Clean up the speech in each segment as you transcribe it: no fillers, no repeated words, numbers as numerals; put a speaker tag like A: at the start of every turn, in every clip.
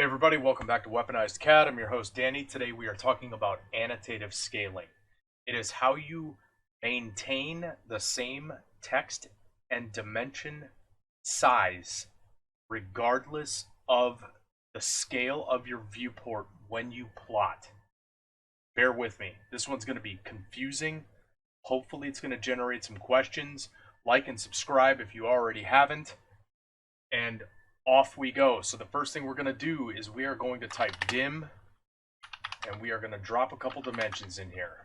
A: Hey everybody, welcome back to Weaponized CAD. I'm your host Danny. Today we are talking about annotative scaling. It is how you maintain the same text and dimension size regardless of the scale of your viewport when you plot. Bear with me. This one's going to be confusing. Hopefully it's going to generate some questions. Like and subscribe if you already haven't. And off we go. So the first thing we're going to do is we are going to type dim, and we are going to drop a couple dimensions in here.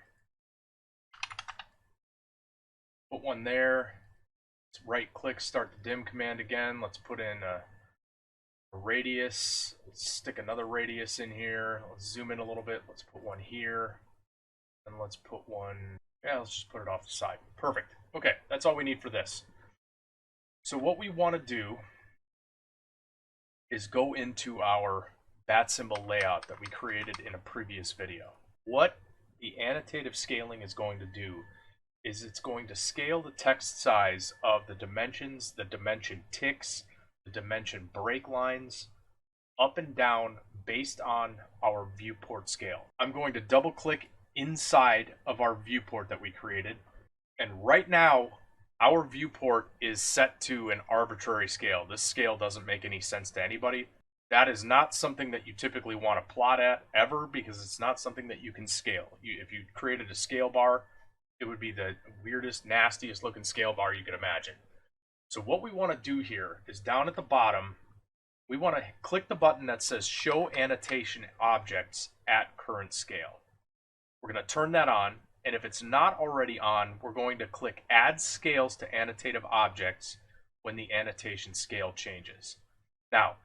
A: Put one there. Let's right click, start the dim command again. Let's put in a radius. Let's stick another radius in here. Let's zoom in a little bit. Let's put one here. And let's put one, let's just put it off the side. Perfect. Okay, that's all we need for this. So what we want to do is go into our bat symbol layout that we created in a previous video. What the annotative scaling is going to do is it's going to scale the text size of the dimensions, the dimension ticks, the dimension break lines, up and down based on our viewport scale. I'm going to double click inside of our viewport that we created, and right now our viewport is set to an arbitrary scale. This scale doesn't make any sense to anybody. That is not something that you typically want to plot at ever, because it's not something that you can scale. If you created a scale bar, it would be the weirdest, nastiest looking scale bar you could imagine. So what we want to do here is down at the bottom, we want to click the button that says Show Annotation Objects at Current Scale. We're going to turn that on. And if it's not already on, we're going to click Add Scales to Annotative Objects when the annotation scale changes. Now,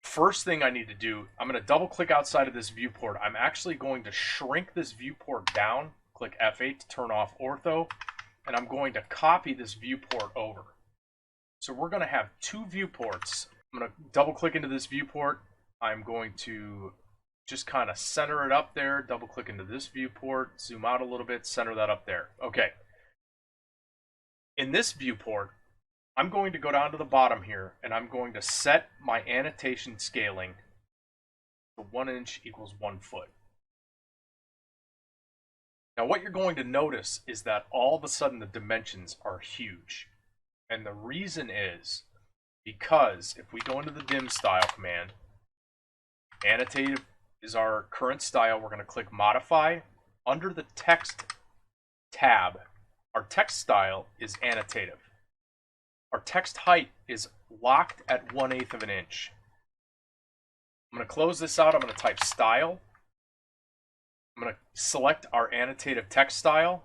A: first thing I need to do, I'm going to double click outside of this viewport. I'm actually going to shrink this viewport down, click F8 to turn off ortho, and I'm going to copy this viewport over. So we're going to have two viewports. I'm going to double click into this viewport. I'm going to just kind of center it up there, double click into this viewport, zoom out a little bit, center that up there. Okay. In this viewport, I'm going to go down to the bottom here, and I'm going to set my annotation scaling to 1 inch equals 1 foot. Now what you're going to notice is that all of a sudden the dimensions are huge. And the reason is because if we go into the dim style command, annotative is our current style. We're going to click modify. Under the text tab, our text style is annotative. Our text height is locked at 1/8 of an inch. I'm going to close this out. I'm going to type style. I'm going to select our annotative text style.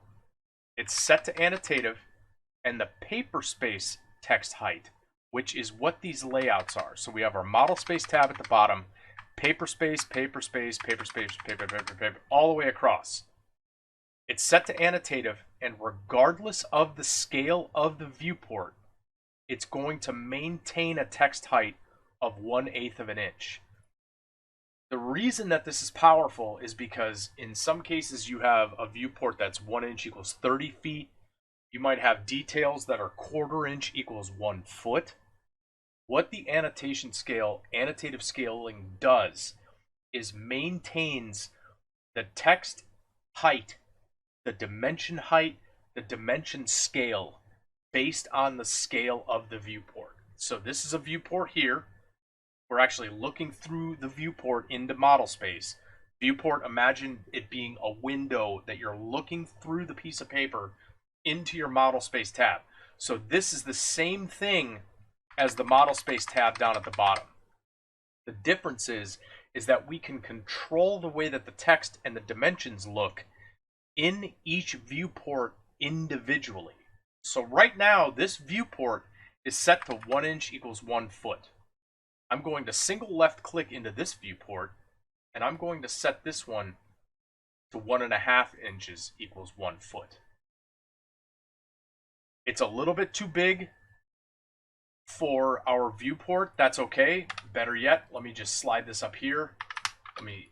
A: It's set to annotative, and the paper space text height, which is what these layouts are. So we have our model space tab at the bottom, paper space, paper space, paper space, paper, paper, paper, all the way across. It's set to annotative, and regardless of the scale of the viewport, it's going to maintain a text height of 1/8 of an inch. The reason that this is powerful is because in some cases you have a viewport that's 1 inch equals 30 feet. You might have details that are 1/4 inch equals 1 foot. What the annotative scaling does is maintains the text height, the dimension height, the dimension scale based on the scale of the viewport. So this is a viewport here. We're actually looking through the viewport into model space. Viewport, imagine it being a window that you're looking through the piece of paper into your model space tab. So this is the same thing as the model space tab down at the bottom. The difference is that we can control the way that the text and the dimensions look in each viewport individually. So right now, this viewport is set to 1 inch equals 1 foot. I'm going to single left click into this viewport, and I'm going to set this one to 1.5 inches equals 1 foot. It's a little bit too big for our viewport. That's okay. Better yet, let me just slide this up here. Let me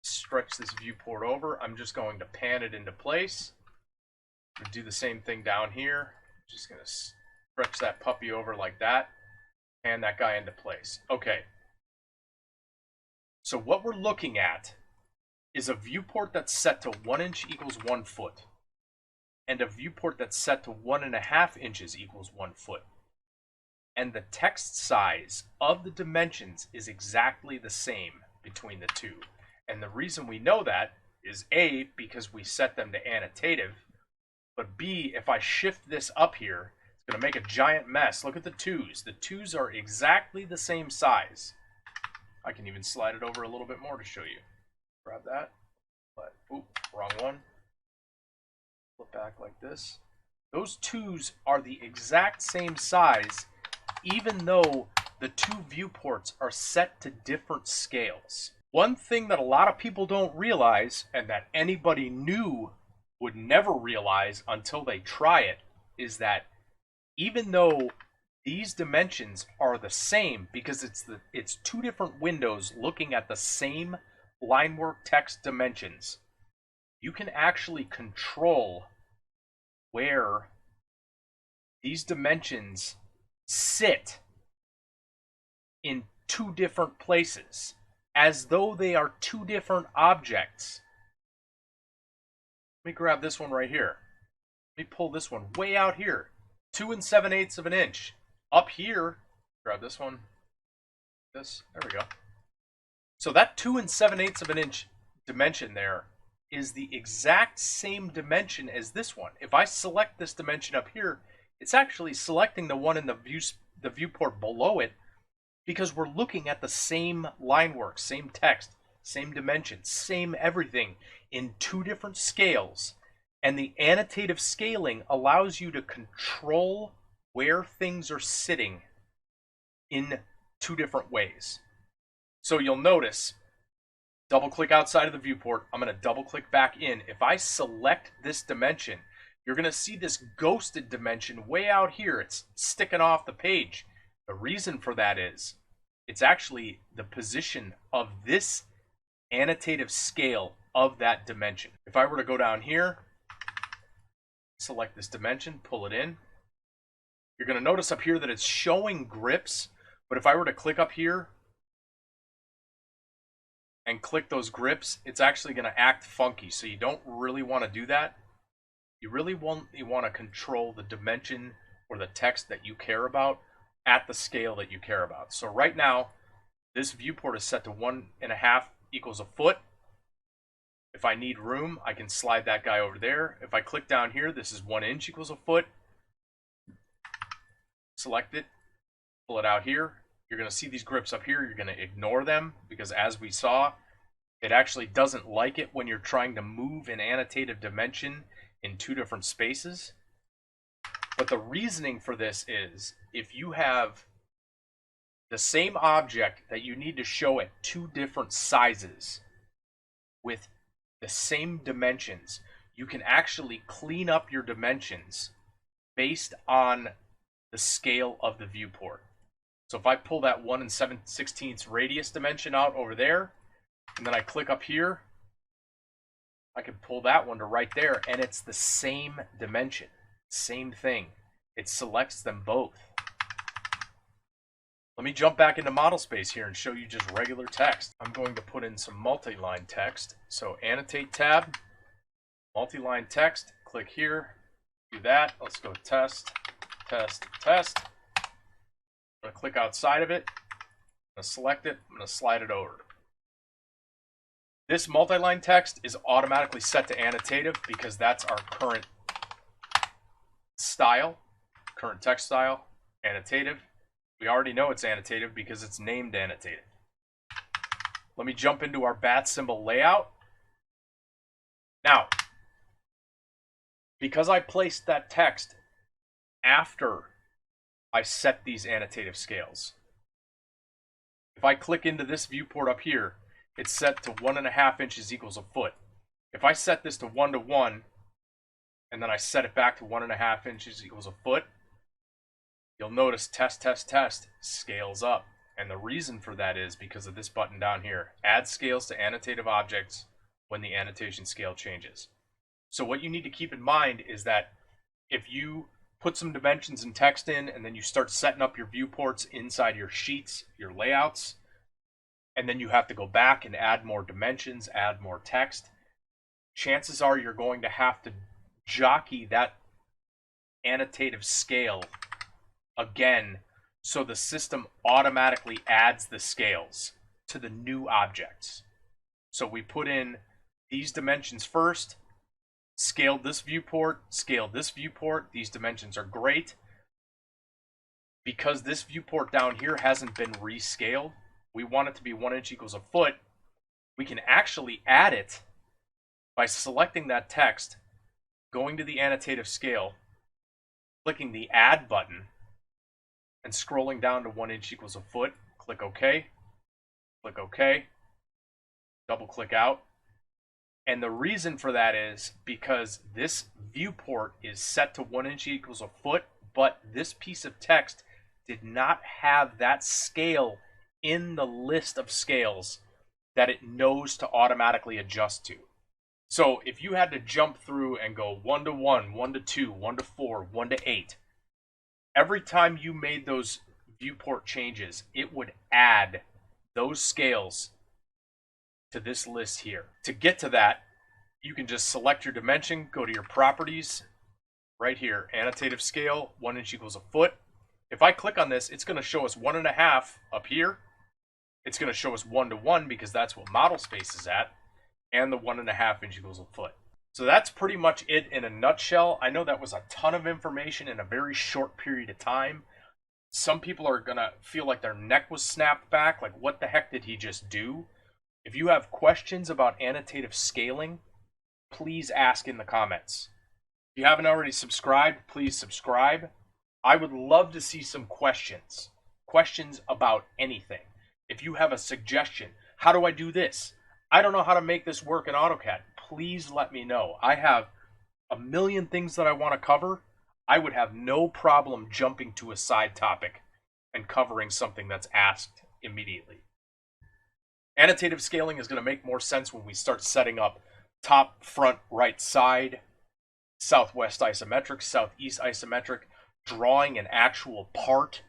A: stretch this viewport over. I'm just going to pan it into place. I'm going to do the same thing down here. Just going to stretch that puppy over like that. Pan that guy into place. Okay. So what we're looking at is a viewport that's set to 1 inch equals 1 foot, and a viewport that's set to 1.5 inches equals 1 foot. And the text size of the dimensions is exactly the same between the two. And the reason we know that is A, because we set them to annotative, but B, if I shift this up here, it's going to make a giant mess. Look at the 2's. The 2's are exactly the same size. I can even slide it over a little bit more to show you. Grab that. But, oop, wrong one. Flip back like this. Those 2's are the exact same size, even though the two viewports are set to different scales. One thing that a lot of people don't realize, and that anybody new would never realize until they try it, is that even though these dimensions are the same, because it's two different windows looking at the same line work text dimensions, you can actually control where these dimensions sit in two different places, as though they are two different objects. Let me grab this one right here. Let me pull this one way out here. 2 7/8 of an inch. Up here, grab this one. There we go. So that 2 7/8 of an inch dimension there is the exact same dimension as this one. If I select this dimension up here, it's actually selecting the one in the viewport below it, because we're looking at the same line work, same text, same dimensions, same everything in two different scales. And the annotative scaling allows you to control where things are sitting in two different ways. So you'll notice, double click outside of the viewport, I'm going to double click back in. If I select this dimension, you're going to see this ghosted dimension way out here. It's sticking off the page. The reason for that is it's actually the position of this annotative scale of that dimension. If I were to go down here, select this dimension, pull it in, you're going to notice up here that it's showing grips, but if I were to click up here and click those grips, it's actually going to act funky, so you don't really want to do that. You really want to control the dimension or the text that you care about at the scale that you care about. So right now, this viewport is set to 1.5 equals a foot. If I need room, I can slide that guy over there. If I click down here, this is 1 inch equals a foot. Select it, pull it out here. You're going to see these grips up here. You're going to ignore them, because as we saw, it actually doesn't like it when you're trying to move an annotative dimension in two different spaces. But the reasoning for this is, if you have the same object that you need to show at two different sizes with the same dimensions, you can actually clean up your dimensions based on the scale of the viewport. So if I pull that 1 7/16 radius dimension out over there, and then I click up here, I can pull that one to right there, and it's the same dimension, same thing. It selects them both. Let me jump back into model space here and show you just regular text. I'm going to put in some multi-line text. So annotate tab, multi-line text, click here, do that. Let's go test, test, test. I'm going to click outside of it. I'm going to select it. I'm going to slide it over. This multi-line text is automatically set to annotative because that's our current style, current text style, annotative. We already know it's annotative because it's named annotative. Let me jump into our bat symbol layout. Now, because I placed that text after I set these annotative scales, if I click into this viewport up here, it's set to 1.5 inches equals a foot. If I set this to 1 to 1, and then I set it back to 1.5 inches equals a foot, you'll notice test, test, test scales up. And the reason for that is because of this button down here. Add scales to annotative objects when the annotation scale changes. So what you need to keep in mind is that if you put some dimensions and text in, and then you start setting up your viewports inside your sheets, your layouts, and then you have to go back and add more dimensions, add more text, chances are you're going to have to jockey that annotative scale again, so the system automatically adds the scales to the new objects. So we put in these dimensions first, scaled this viewport, scaled this viewport. These dimensions are great. Because this viewport down here hasn't been rescaled, we want it to be 1 inch equals a foot. We can actually add it by selecting that text, going to the annotative scale, clicking the add button, and scrolling down to 1 inch equals a foot. Click OK. Click OK. Double click out. And the reason for that is because this viewport is set to 1 inch equals a foot, but this piece of text did not have that scale in the list of scales that it knows to automatically adjust to. So if you had to jump through and go 1 to 1, 1 to 2, 1 to 4, 1 to 8, every time you made those viewport changes, it would add those scales to this list here. To get to that, you can just select your dimension, go to your properties, right here, annotative scale, 1 inch equals a foot. If I click on this, it's going to show us 1.5 up here. It's going to show us 1 to 1 because that's what model space is at, and the 1.5 inch equals a foot. So that's pretty much it in a nutshell. I know that was a ton of information in a very short period of time. Some people are going to feel like their neck was snapped back, like what the heck did he just do? If you have questions about annotative scaling, please ask in the comments. If you haven't already subscribed, please subscribe. I would love to see some questions about anything. If you have a suggestion, how do I do this? I don't know how to make this work in AutoCAD. Please let me know. I have a million things that I want to cover. I would have no problem jumping to a side topic and covering something that's asked immediately. Annotative scaling is going to make more sense when we start setting up top, front, right side, southwest isometric, southeast isometric, drawing an actual part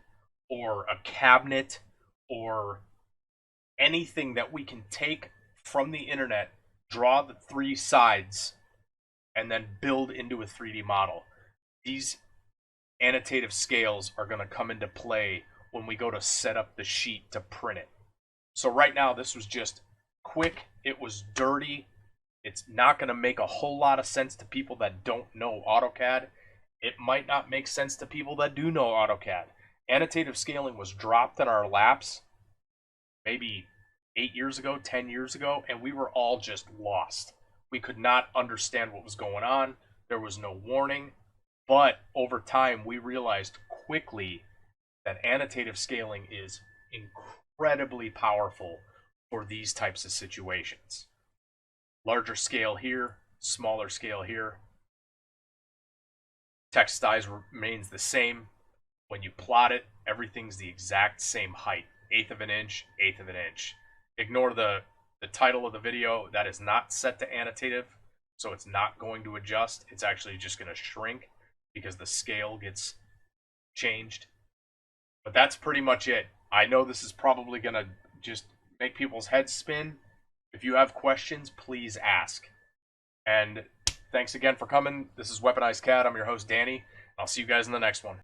A: or a cabinet or anything that we can take from the internet, draw the 3 sides, and then build into a 3D model. These annotative scales are going to come into play when we go to set up the sheet to print it. So right now, this was just quick. It was dirty. It's not going to make a whole lot of sense to people that don't know AutoCAD. It might not make sense to people that do know AutoCAD. Annotative scaling was dropped in our laps maybe 8 years ago, 10 years ago, and we were all just lost. We could not understand what was going on. There was no warning. But over time, we realized quickly that annotative scaling is incredibly powerful for these types of situations. Larger scale here, smaller scale here. Text size remains the same. When you plot it, everything's the exact same height. 1/8 of an inch, 1/8 of an inch. Ignore the title of the video. That is not set to annotative, so it's not going to adjust. It's actually just going to shrink because the scale gets changed. But that's pretty much it. I know this is probably going to just make people's heads spin. If you have questions, please ask. And thanks again for coming. This is Weaponized CAD. I'm your host, Danny. I'll see you guys in the next one.